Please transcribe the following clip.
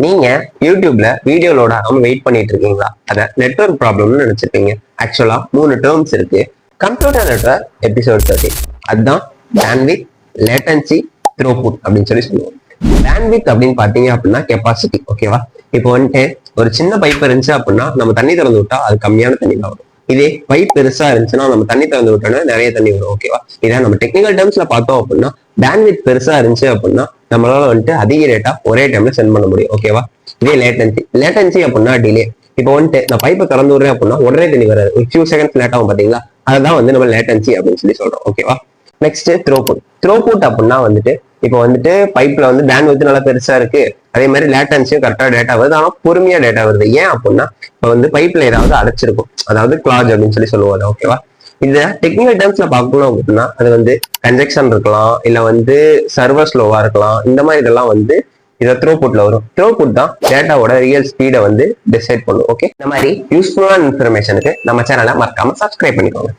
நீங்க யூடியூப்ல video load ஆகாம வெயிட் பண்ணிட்டு இருக்கீங்களா? அத நெட்வொர்க் ப்ராப்ளம்னு நினைச்சிருப்பீங்க. ஆக்சுவலா 3 டேர்ம்ஸ் இருக்கு. Computer network episode 13. அதுதான் பேண்ட்வித், லேட்டன்சி, த்ரோபுட் அப்படின்னு சொல்லி சொல்லுவோம். பேண்ட்வித் அப்படின்னு பாத்தீங்க அப்படின்னா கெப்பாசிட்டி. ஓகேவா? இப்போ வந்துட்டு ஒரு சின்ன பைப் இருந்துச்சு அப்படின்னா நம்ம தண்ணி திறந்து விட்டா அது கம்மியான தண்ணி தான் வரும். இதே பைப் பெருசா இருந்துச்சுன்னா நம்ம தண்ணி திறந்து விட்டோம்னா நிறைய தண்ணி வரும். ஓகேவா? இதை நம்ம டெக்னிக்கல் டேர்ம்ஸ்ல பார்த்தோம் அப்படின்னா பேண்ட்வித் பெருசா இருந்துச்சு அப்படின்னா நம்மளால வந்துட்டு அதிக ரேட்டா ஒரே டைம்ல சென்ட் பண்ண முடியும். ஓகேவா? இதே லேட்டன்சி அப்படின்னா டிலே. இப்போ வந்துட்டு நான் பைப்பை திறந்து விடுறேன் அப்படின்னா உடனே தண்ணி வராது, ஒரு ஃபியூ செகண்ட்ஸ் லேட் ஆகும் பாத்தீங்களா? அதுதான் வந்து நம்ம லேட்டன்சி அப்படின்னு சொல்லி சொல்றோம். ஓகேவா? நெக்ஸ்ட் த்ரோபுட் அப்படின்னா வந்துட்டு இப்போ வந்துட்டு பைப்ல வந்து பேண்ட்வித் நல்லா பெருசா இருக்கு, அதே மாதிரி லேட்டன்சியும் கரெக்டா டேட்டா வருது, ஆனா பொறுமையா டேட்டா வருது. ஏன் அப்படின்னா இப்போ வந்து பைப்ல ஏதாவது அடைச்சிருக்கும், அதாவது கிளாஜ் அப்படின்னு சொல்லி சொல்லுவாங்க. ஓகேவா? இத டெக்னிக்கல் டேர்ம்ஸ்ல பார்க்கணும் அப்படின்னா அது வந்து கன்ஜெக்ஷன் இருக்கலாம், இல்ல வந்து சர்வர் ஸ்லோவா இருக்கலாம். இந்த மாதிரி இதெல்லாம் வந்து இதை த்ரோபுட்ல வரும். த்ரோபுட் தான் டேட்டாவோட ரியல் ஸ்பீடை வந்து டிசைட் பண்ணும். ஓகே, இந்த மாதிரி யூஸ்ஃபுல்லான இன்ஃபர்மேஷனுக்கு நம்ம சேனலை மறக்காம சப்ஸ்கிரைப் பண்ணிக்கோங்க.